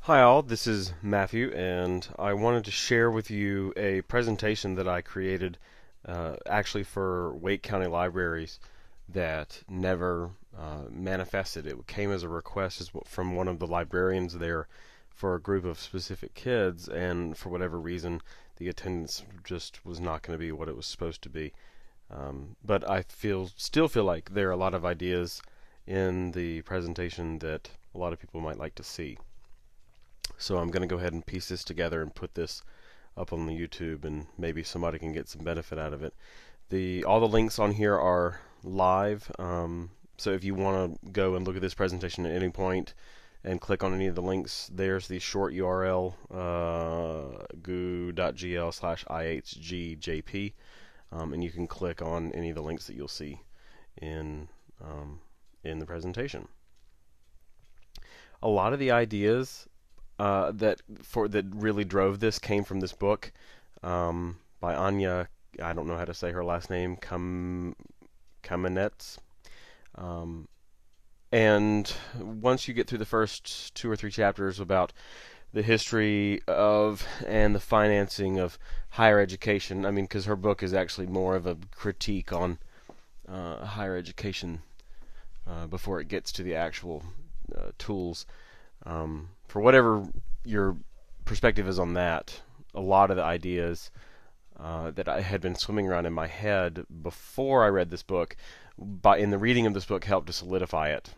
Hi all, this is Matthew, and I wanted to share with you a presentation that I created actually for Wake County Libraries that never manifested. It came as a request from one of the librarians there for a group of specific kids, and for whatever reason, the attendance just was not going to be what it was supposed to be. But I still feel like there are a lot of ideas in the presentation that a lot of people might like to see. So I'm going to go ahead and piece this together and put this up on the YouTube, and maybe somebody can get some benefit out of it. All the links on here are live, so if you want to go and look at this presentation at any point and click on any of the links, there's the short URL, goo.gl/ihgjp, and you can click on any of the links that you'll see in the presentation. A lot of the ideas that really drove this came from this book by Anya. I don't know how to say her last name. Kamenetz. And once you get through the first 2 or 3 chapters about the history of and the financing of higher education, I mean, because her book is actually more of a critique on higher education before it gets to the actual tools. For whatever your perspective is on that, a lot of the ideas that I had been swimming around in my head before I read this book, in the reading of this book, helped to solidify it.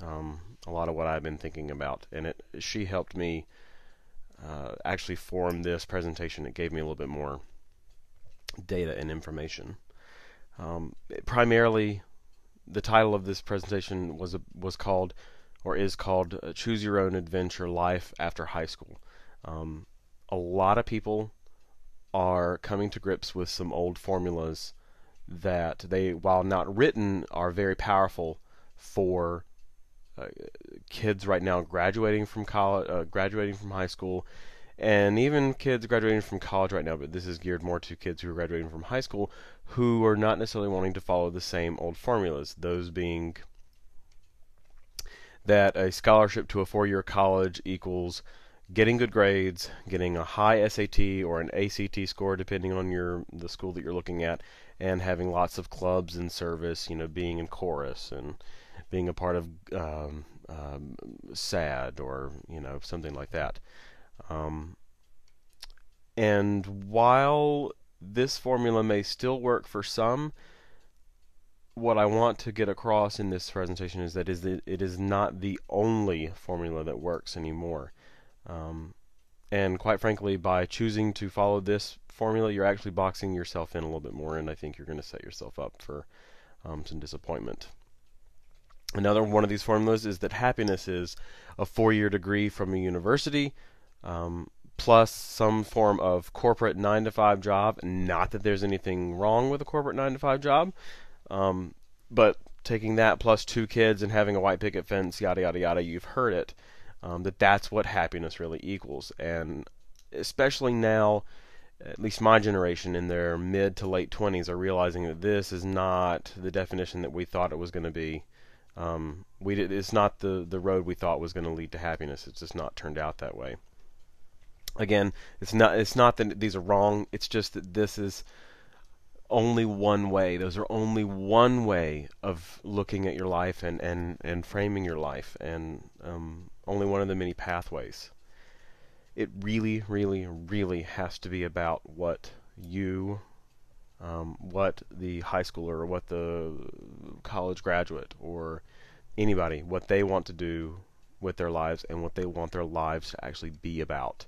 A lot of what I've been thinking about, and she helped me actually form this presentation. It gave me a little bit more data and information. Primarily, the title of this presentation was called, or is called, Choose Your Own Adventure: Life After High School. A lot of people are coming to grips with some old formulas that while not written, are very powerful for kids right now graduating from college, graduating from high school, and even kids graduating from college right now. But this is geared more to kids who are graduating from high school, who are not necessarily wanting to follow the same old formulas. Those being that a scholarship to a 4-year college equals getting good grades, getting a high SAT or an ACT score depending on the school that you're looking at, and having lots of clubs and service, being in chorus and being a part of SAD or something like that. And while this formula may still work for some, what I want to get across in this presentation is that it is not the only formula that works anymore. And quite frankly, by choosing to follow this formula, you're actually boxing yourself in a little bit more, and I think you're going to set yourself up for some disappointment. Another one of these formulas is that happiness is a 4-year degree from a university, plus some form of corporate 9-to-5 job. Not that there's anything wrong with a corporate 9-to-5 job, but taking that plus 2 kids and having a white picket fence, yada yada yada, you've heard it. That's what happiness really equals. And especially now, at least my generation in their mid to late 20s are realizing that this is not the definition that we thought it was going to be. It's not the road we thought was going to lead to happiness. It's just not turned out that way. Again, it's not that these are wrong. It's just that this is only one way. Those are only one way of looking at your life and framing your life, and only one of the many pathways. It really, really, really has to be about what the high schooler or what the college graduate or anybody, what they want to do with their lives and what they want their lives to actually be about.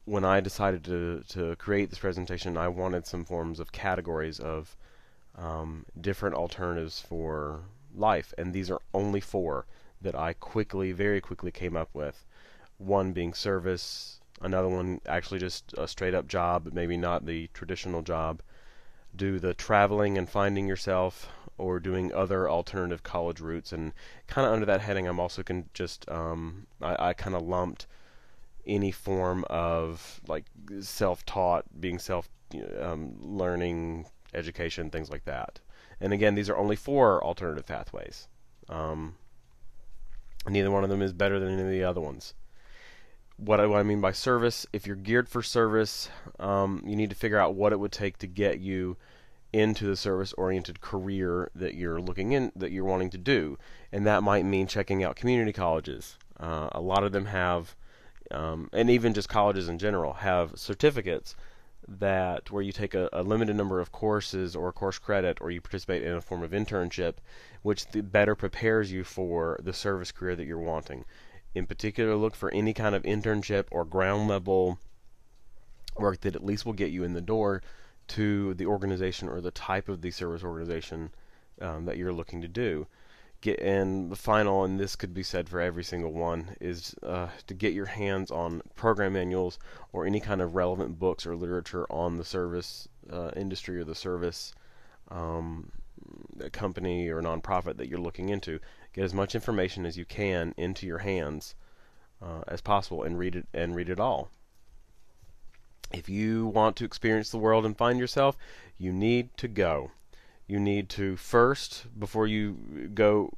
When I decided to create this presentation, I wanted some forms of categories of different alternatives for life, and these are only 4 that I very quickly came up with. One being service, another one actually just a straight up job, but maybe not the traditional job. Do the traveling and finding yourself, or doing other alternative college routes. And kind of under that heading, I'm also I kind of lumped any form of like self-taught, being learning, education, things like that. And again, these are only 4 alternative pathways. Neither one of them is better than any of the other ones. What I mean by service, if you're geared for service, you need to figure out what it would take to get you into the service-oriented career that you're that you're wanting to do, and that might mean checking out community colleges. A lot of them have, and even just colleges in general, have certificates that where you take a limited number of courses or course credit, or you participate in a form of internship, which better prepares you for the service career that you're wanting. In particular, look for any kind of internship or ground level work that at least will get you in the door to the organization or the type of the service organization that you're looking to do. And the final, and this could be said for every single one, is to get your hands on program manuals or any kind of relevant books or literature on the service industry or the service company or nonprofit that you're looking into. Get as much information as you can into your hands as possible, and read it all. If you want to experience the world and find yourself, you need to go. You need to first, before you go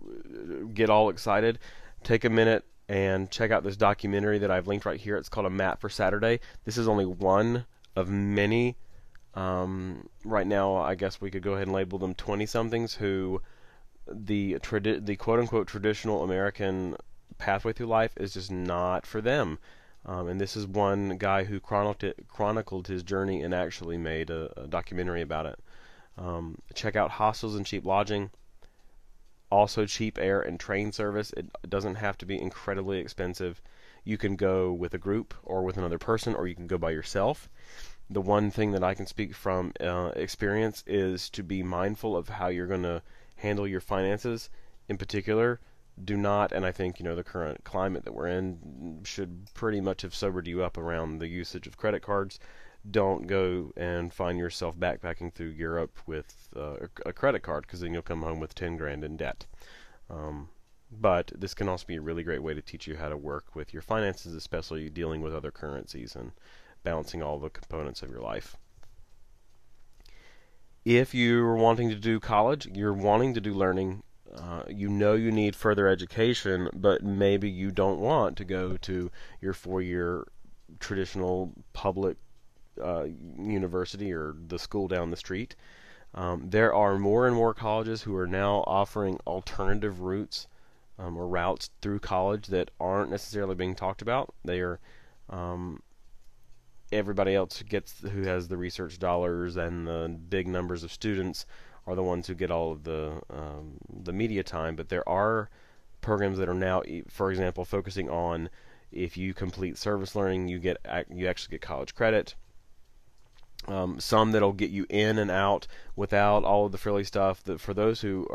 get all excited, take a minute and check out this documentary that I've linked right here. It's called A Map for Saturday. This is only one of many. Right now, I guess we could go ahead and label them 20-somethings who the quote-unquote traditional American pathway through life is just not for them. And this is one guy who chronicled his journey and actually made a documentary about it. Check out hostels and cheap lodging. Also cheap air and train service. It doesn't have to be incredibly expensive. You can go with a group or with another person, or you can go by yourself. The one thing that I can speak from experience is to be mindful of how you're going to handle your finances. In particular, do not, and I think the current climate that we're in should pretty much have sobered you up around the usage of credit cards. Don't go and find yourself backpacking through Europe with a credit card, because then you'll come home with 10 grand in debt. But this can also be a really great way to teach you how to work with your finances, especially dealing with other currencies and balancing all the components of your life. If you're wanting to do college, you're wanting to do learning, you need further education, but maybe you don't want to go to your 4-year traditional public university or the school down the street. There are more and more colleges who are now offering alternative routes or routes through college that aren't necessarily being talked about. They are everybody else who has the research dollars and the big numbers of students are the ones who get all of the media time. But there are programs that are now, for example, focusing on if you complete service learning, you actually get college credit. Some that'll get you in and out without all of the frilly stuff. That for those who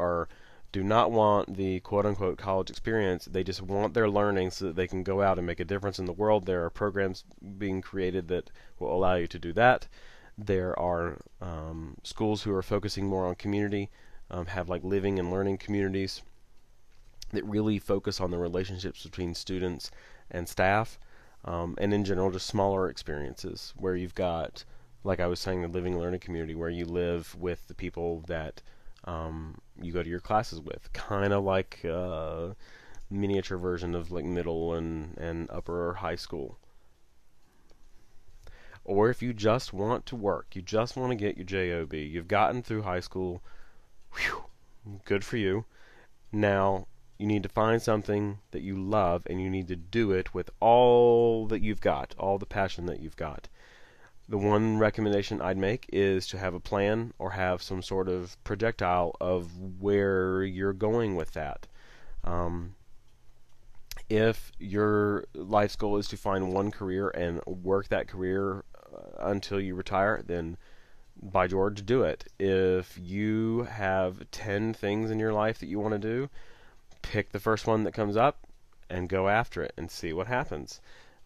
do not want the quote-unquote college experience, they just want their learning so that they can go out and make a difference in the world. There are programs being created that will allow you to do that. There are schools who are focusing more on community, have like living and learning communities that really focus on the relationships between students and staff, and in general just smaller experiences where you've got, like I was saying, the living and learning community where you live with the people that you go to your classes with, kind of like a miniature version of like middle and upper or high school. Or if you just want to work, you just want to get your job, you've gotten through high school, whew, good for you. Now you need to find something that you love, and you need to do it with all that you've got, all the passion that you've got. The one recommendation I'd make is to have a plan or have some sort of projectile of where you're going with that. If your life's goal is to find one career and work that career until you retire, then by George, do it. If you have 10 things in your life that you want to do, pick the first one that comes up and go after it and see what happens.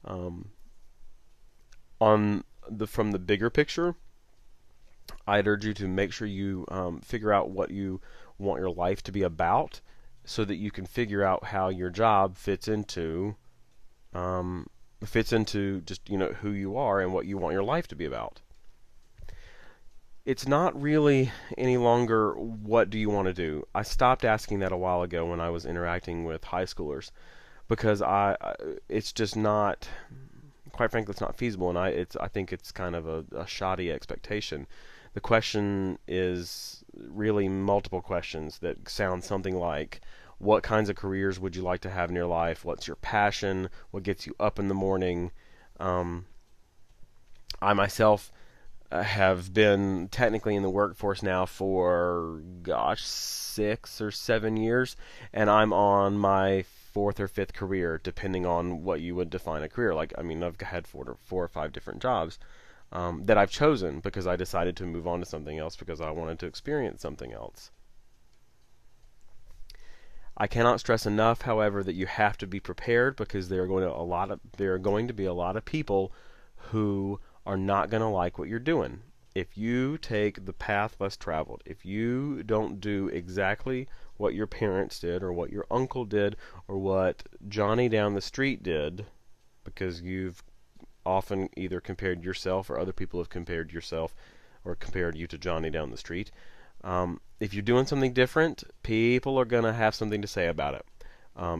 From the bigger picture, I'd urge you to make sure you figure out what you want your life to be about, so that you can figure out how your job fits into just who you are and what you want your life to be about. it's not really any longer what do you want to do. I stopped asking that a while ago when I was interacting with high schoolers because it's just not, quite frankly, it's not feasible, and I think it's kind of a shoddy expectation. The question is really multiple questions that sound something like, what kinds of careers would you like to have in your life? What's your passion? What gets you up in the morning? I myself have been technically in the workforce now for, gosh, 6 or 7 years, and I'm on my fourth or fifth career, depending on what you would define a career. Like, I mean, I've had four or five different jobs that I've chosen because I decided to move on to something else because I wanted to experience something else. I cannot stress enough, however, that you have to be prepared because there are going to be a lot of people who are not going to like what you're doing. If you take the path less traveled, if you don't do exactly what your parents did or what your uncle did or what Johnny down the street did, because you've often either compared yourself or other people have compared yourself or compared you to Johnny down the street. If you're doing something different, people are going to have something to say about it.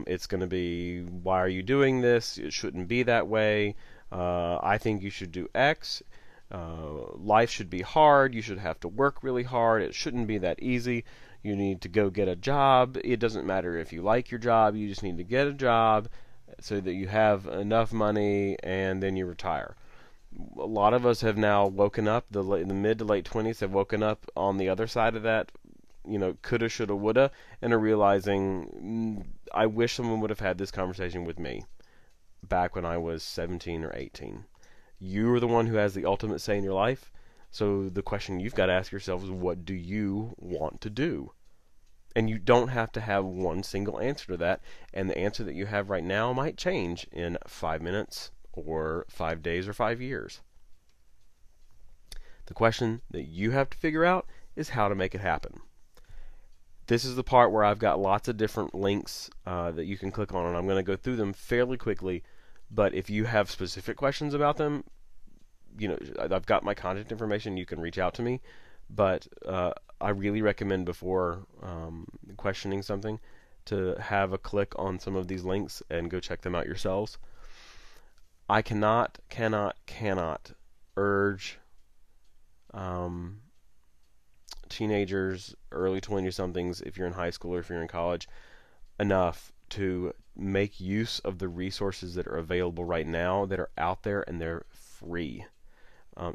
It's going to be, why are you doing this? It shouldn't be that way. I think you should do X. Life should be hard. You should have to work really hard. It shouldn't be that easy. You need to go get a job. It doesn't matter if you like your job. You just need to get a job so that you have enough money and then you retire. A lot of us have now woken up, the mid to late 20s have woken up on the other side of that, coulda, shoulda, woulda, and are realizing, I wish someone would have had this conversation with me back when I was 17 or 18. You are the one who has the ultimate say in your life, so the question you've got to ask yourself is, what do you want to do? And you don't have to have one single answer to that, and the answer that you have right now might change in 5 minutes, or 5 days, or 5 years. The question that you have to figure out is how to make it happen. This is the part where I've got lots of different links that you can click on, and I'm going to go through them fairly quickly. But if you have specific questions about them, I've got my contact information. You can reach out to me. But I really recommend before questioning something to have a click on some of these links and go check them out yourselves. I cannot urge teenagers, early 20-somethings, if you're in high school or if you're in college, enough to make use of the resources that are available right now that are out there and they're free.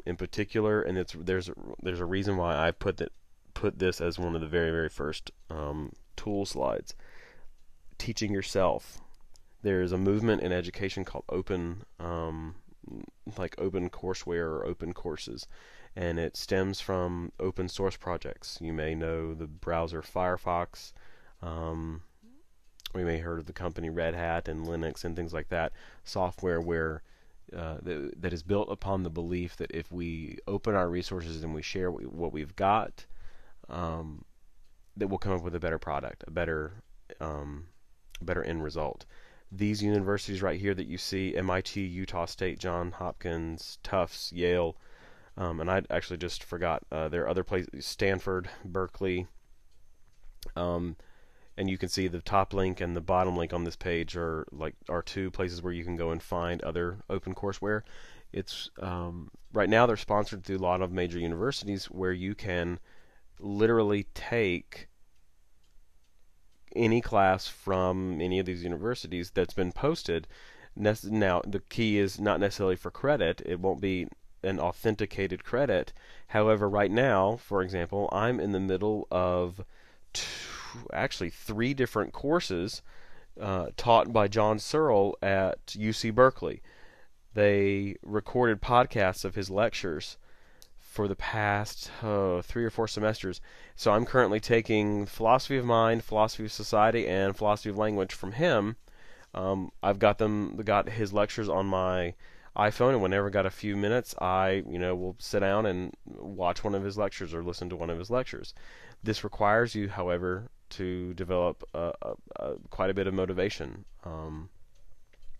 In particular, and there's a reason why I put this as one of the very, very first tool slides. Teaching yourself. There's a movement in education called open courseware or open courses, and it stems from open source projects. You may know the browser Firefox. We may have heard of the company Red Hat and Linux and things like that. Software where that is built upon the belief that if we open our resources and we share what we've got, that we'll come up with a better product, a better end result. These universities right here that you see, MIT, Utah State, Johns Hopkins, Tufts, Yale, and I actually just forgot, there are other places, Stanford, Berkeley, and you can see the top link and the bottom link on this page are two places where you can go and find other open courseware. It's right now they're sponsored through a lot of major universities where you can literally take any class from any of these universities that's been posted. Now, the key is not necessarily for credit. It won't be an authenticated credit. However, right now, for example, I'm in the middle of actually 3 different courses taught by John Searle at UC Berkeley. They recorded podcasts of his lectures for the past 3 or 4 semesters. So I'm currently taking philosophy of mind, philosophy of society, and philosophy of language from him. I've got his lectures on my iPhone, and whenever I got a few minutes, I will sit down and watch one of his lectures or listen to one of his lectures. This requires you, however, to develop quite a bit of motivation.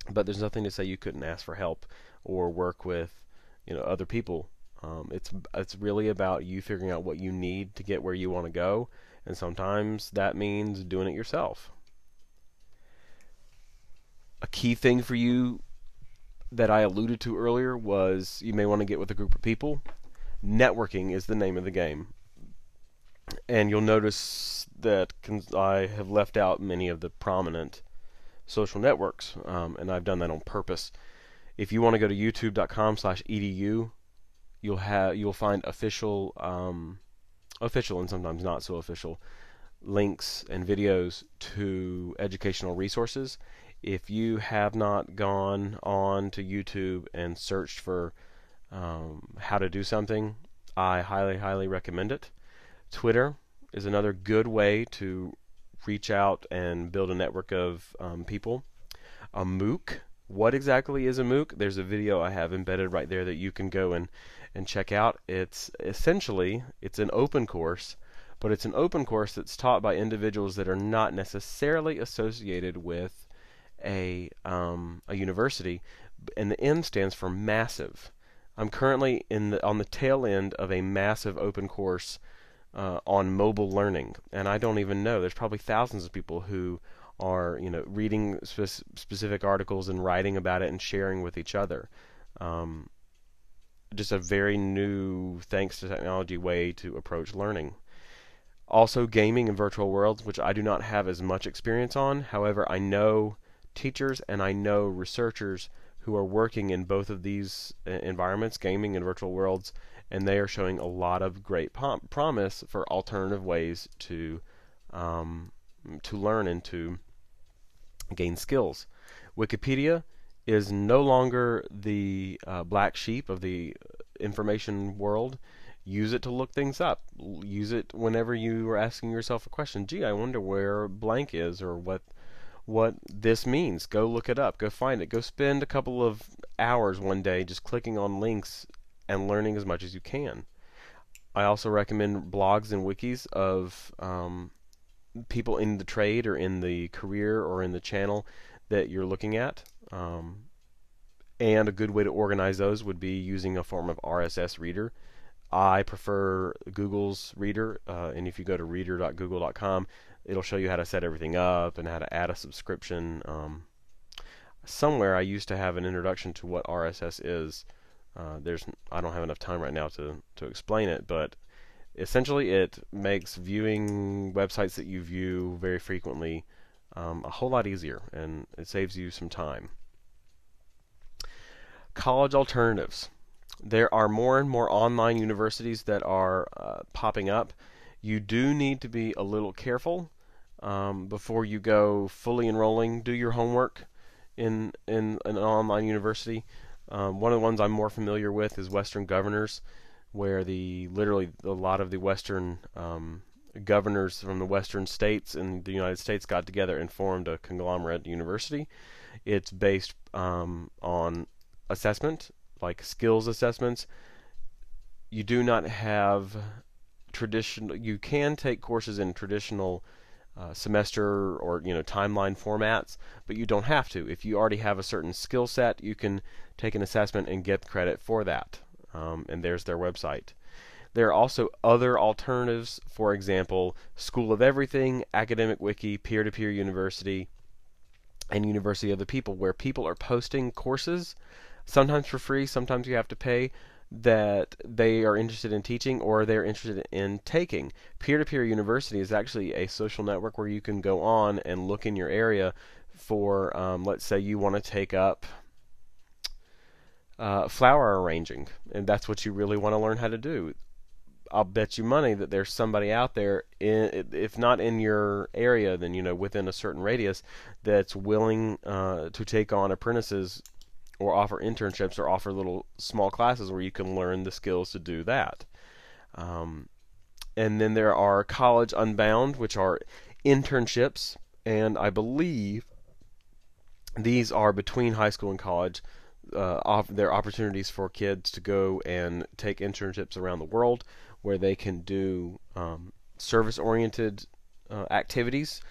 But there's nothing to say you couldn't ask for help or work with other people It's really about you figuring out what you need to get where you want to go, and sometimes that means doing it yourself. A key thing for you that I alluded to earlier was you may want to get with a group of people. Networking is the name of the game. And you'll notice that I have left out many of the prominent social networks, and I've done that on purpose. If you want to go to youtube.com/edu, you'll find official and sometimes not so official links and videos to educational resources. If you have not gone on to YouTube and searched for how to do something, I highly recommend it. Twitter is another good way to reach out and build a network of people. A MOOC. What exactly is a MOOC? There's a video I have embedded right there that you can go and check out. It's essentially an open course, but it's an open course that's taught by individuals that are not necessarily associated with a university, and the M stands for massive. I'm currently on the tail end of a massive open course on mobile learning, and I don't even know. There's probably thousands of people who are reading specific articles and writing about it and sharing with each other. Just a very new, thanks to technology, way to approach learning. Also, gaming and virtual worlds, which I do not have as much experience on. However, I know teachers and I know researchers who are working in both of these environments, gaming and virtual worlds, and they are showing a lot of great promise for alternative ways to learn and to gain skills. Wikipedia is no longer the black sheep of the information world. Use it to look things up. Use it whenever you are asking yourself a question. Gee, I wonder where blank is, or what this means. Go look it up. Go find it. Go spend a couple of hours one day just clicking on links and learning as much as you can. I also recommend blogs and wikis of people in the trade or in the career or in the channel that you're looking at. And a good way to organize those would be using a form of RSS reader. I prefer Google's Reader, and if you go to reader.google.com, it'll show you how to set everything up and how to add a subscription. Somewhere I used to have an introduction to what RSS is. I don't have enough time right now to explain it, but essentially it makes viewing websites that you view very frequently a whole lot easier, and it saves you some time. College alternatives. There are more and more online universities that are popping up. You do need to be a little careful before you go fully enrolling. Do your homework in an online university. One of the ones I'm more familiar with is Western Governors, where literally a lot of the Western governors from the Western states in the United States got together and formed a conglomerate university. It's based on assessment, like skills assessments. You do not have traditional. You can take courses in traditional semester or timeline formats, but you don't have to. If you already have a certain skill set, you can take an assessment and get credit for that. And there's their website. There are also other alternatives. For example, School of Everything, Academic Wiki, Peer-to-Peer University, and University of the People, where people are posting courses, sometimes for free, sometimes you have to pay, that they are interested in teaching or they're interested in taking. Peer-to-Peer University is actually a social network where you can go on and look in your area for, let's say you want to take up flower arranging, and that's what you really want to learn how to do. I'll bet you money that there's somebody out there, if not in your area, then within a certain radius, that's willing to take on apprentices or offer internships or offer little small classes where you can learn the skills to do that. And then there are College Unbound, which are internships, and I believe these are between high school and college. They're opportunities for kids to go and take internships around the world where they can do service-oriented activities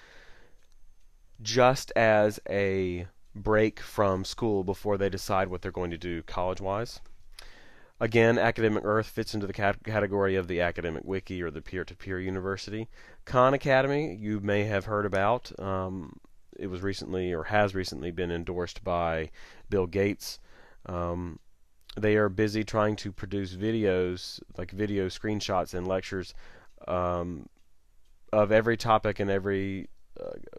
just as a break from school before they decide what they're going to do college-wise. Again, Academic Earth fits into the category of the academic wiki or the peer-to-peer university. Khan Academy, you may have heard about. It was recently or has recently been endorsed by Bill Gates. They are busy trying to produce videos, like video screenshots and lectures of every topic and every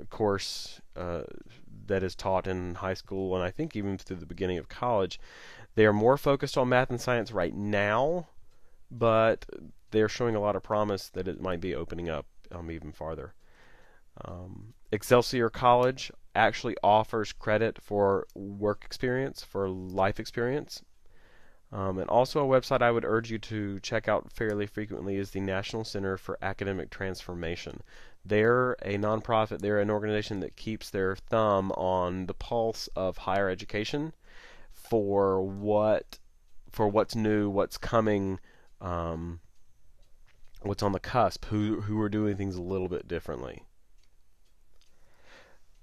course that is taught in high school, and I think even through the beginning of college. They are more focused on math and science right now, but they're showing a lot of promise that it might be opening up even farther. Excelsior College actually offers credit for work experience, for life experience. And also a website I would urge you to check out fairly frequently is the National Center for Academic Transformation. They're a nonprofit. They're an organization that keeps their thumb on the pulse of higher education for what's new, what's coming, what's on the cusp, who are doing things a little bit differently.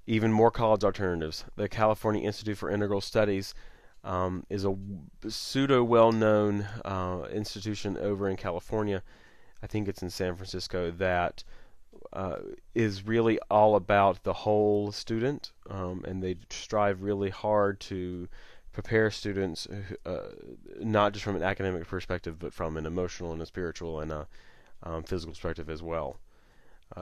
Even more college alternatives. The California Institute for Integral Studies is a pseudo well-known institution over in California. I think it's in San Francisco that is really all about the whole student, and they strive really hard to prepare students not just from an academic perspective, but from an emotional and a spiritual and a physical perspective as well.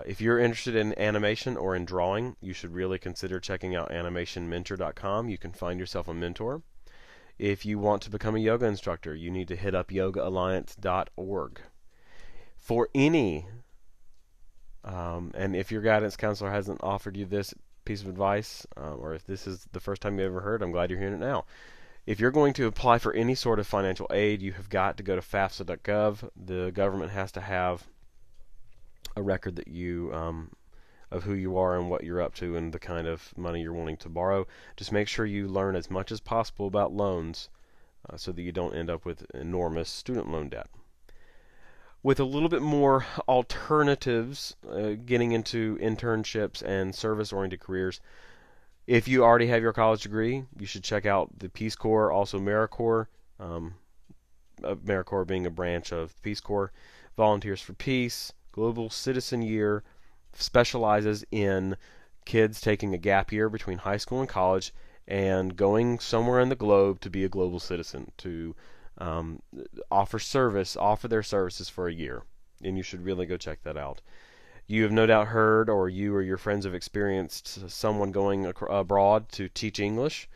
If you're interested in animation or in drawing, you should really consider checking out animationmentor.com. You can find yourself a mentor. If you want to become a yoga instructor, you need to hit up yogaalliance.org. For any, and if your guidance counselor hasn't offered you this piece of advice, or if this is the first time you ever heard, I'm glad you're hearing it now. If you're going to apply for any sort of financial aid, you have got to go to FAFSA.gov. The government has to have a record that you of who you are and what you're up to and the kind of money you're wanting to borrow. Just make sure you learn as much as possible about loans so that you don't end up with enormous student loan debt. With a little bit more alternatives, getting into internships and service-oriented careers, if you already have your college degree, you should check out the Peace Corps, also AmeriCorps, AmeriCorps being a branch of the Peace Corps. Volunteers for Peace, Global Citizen Year, specializes in kids taking a gap year between high school and college and going somewhere in the globe to be a global citizen, to offer their services for a year. And you should really go check that out. You have no doubt heard, or you or your friends have experienced someone going abroad to teach English.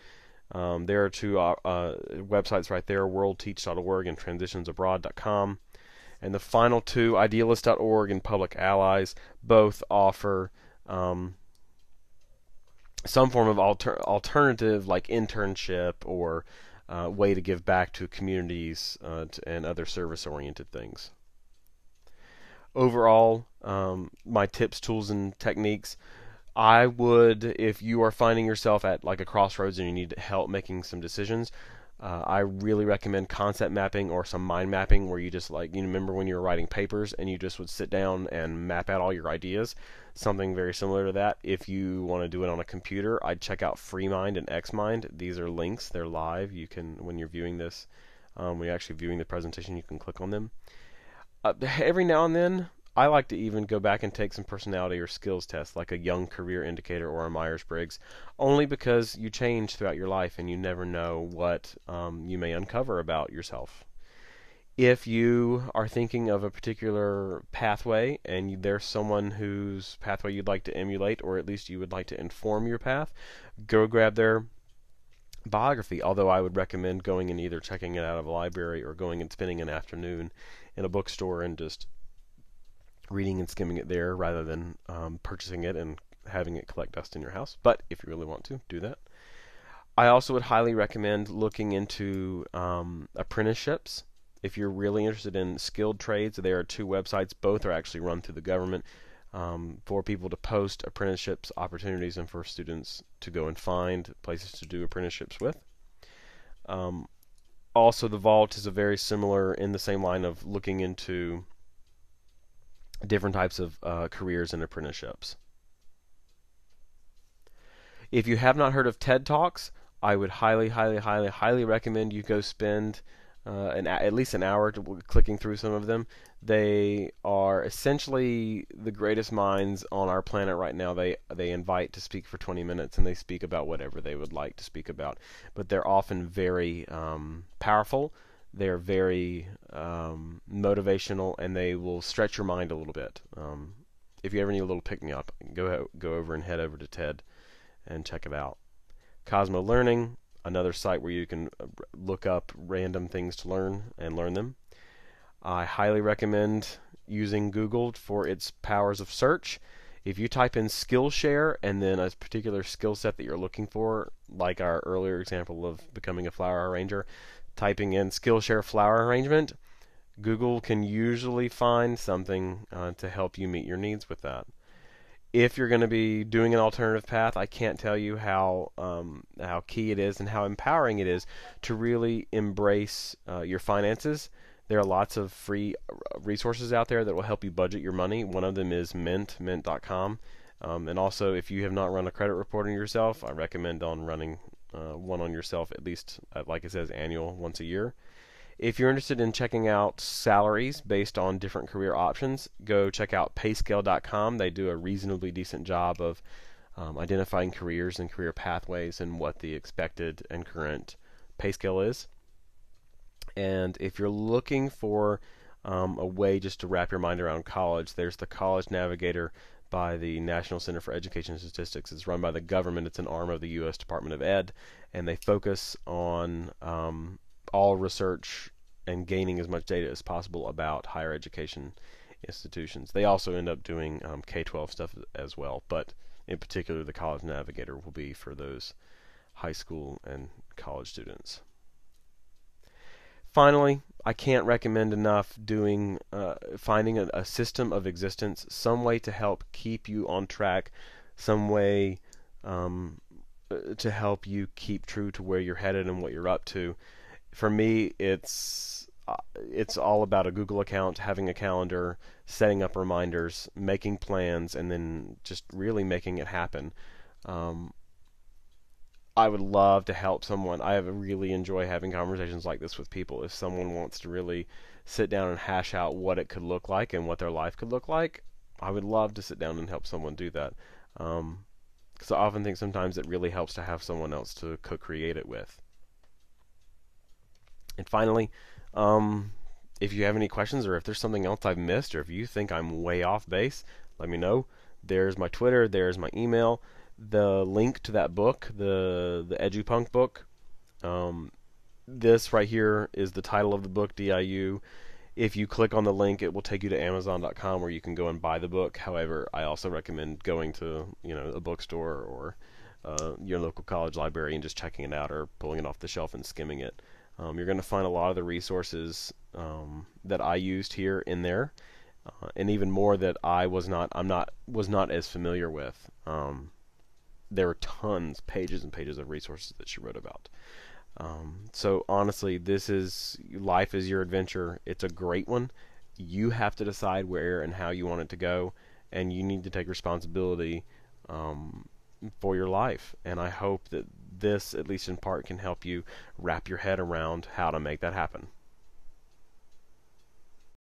There are two websites right there, worldteach.org and transitionsabroad.com. And the final two, idealist.org and Public Allies, both offer some form of alternative, like internship or way to give back to communities and other service-oriented things. Overall, my tips, tools, and techniques, I would, if you are finding yourself at like a crossroads and you need help making some decisions, I really recommend concept mapping or some mind mapping, where you just remember when you were writing papers and you just would sit down and map out all your ideas. Something very similar to that. If you want to do it on a computer, I'd check out FreeMind and XMind. These are links. They're live. You can, when you're viewing this, when you're actually viewing the presentation, you can click on them. Every now and then, I like to even go back and take some personality or skills tests, like a Young Career Indicator or a Myers-Briggs, only because you change throughout your life and you never know what you may uncover about yourself. If you are thinking of a particular pathway and there's someone whose pathway you'd like to emulate, or at least you would like to inform your path, go grab their biography, although I would recommend going and either checking it out of a library or going and spending an afternoon in a bookstore and just reading and skimming it there rather than purchasing it and having it collect dust in your house. But if you really want to, do that. I also would highly recommend looking into apprenticeships. If you're really interested in skilled trades, there are two websites. Both are actually run through the government for people to post apprenticeships opportunities and for students to go and find places to do apprenticeships with. Also, the Vault is a very similar, in the same line of looking into different types of careers and apprenticeships. If you have not heard of TED Talks, I would highly, highly, highly, highly recommend you go spend at least an hour clicking through some of them. They are essentially the greatest minds on our planet right now. They invite to speak for 20 minutes, and they speak about whatever they would like to speak about. But they're often very powerful. They're very motivational, and they will stretch your mind a little bit. If you ever need a little pick me up, go over and head over to TED and check it out. Cosmo Learning, another site where you can look up random things to learn and learn them. I highly recommend using Google for its powers of search. If you type in Skillshare and then a particular skill set that you're looking for, like our earlier example of becoming a flower arranger, typing in Skillshare flower arrangement, Google can usually find something to help you meet your needs with that. If you're going to be doing an alternative path, I can't tell you how key it is and how empowering it is to really embrace your finances. There are lots of free resources out there that will help you budget your money. One of them is mint.com. And also, if you have not run a credit report on yourself, I recommend running one on yourself, at least, like it says, annual, once a year. If you're interested in checking out salaries based on different career options, go check out payscale.com. They do a reasonably decent job of identifying careers and career pathways and what the expected and current pay scale is. And if you're looking for a way just to wrap your mind around college, there's the College Navigator by the National Center for Education Statistics. It's run by the government. It's an arm of the U.S. Department of Ed, and they focus on all research and gaining as much data as possible about higher education institutions. They also end up doing K-12 stuff as well, but in particular the College Navigator will be for those high school and college students. Finally, I can't recommend enough finding a system of existence, some way to help keep you on track, some way to help you keep true to where you're headed and what you're up to. For me, it's all about a Google account, having a calendar, setting up reminders, making plans, and then just really making it happen. I would love to help someone. I really enjoy having conversations like this with people. If someone wants to really sit down and hash out what it could look like and what their life could look like, I would love to sit down and help someone do that. Because I often think sometimes it really helps to have someone else to co-create it with. And finally, if you have any questions or if there's something else I've missed or if you think I'm way off base, let me know. There's my Twitter, there's my email, the link to that book, the EduPunk book. This right here is the title of the book, DIU. If you click on the link, it will take you to Amazon.com where you can go and buy the book. However, I also recommend going to a bookstore or your local college library and just checking it out or pulling it off the shelf and skimming it. You're going to find a lot of the resources that I used here in there, and even more that I was not as familiar with. There were tons, pages and pages of resources that she wrote about. So honestly, life is your adventure. It's a great one. You have to decide where and how you want it to go, and you need to take responsibility for your life. And I hope that this, at least in part, can help you wrap your head around how to make that happen.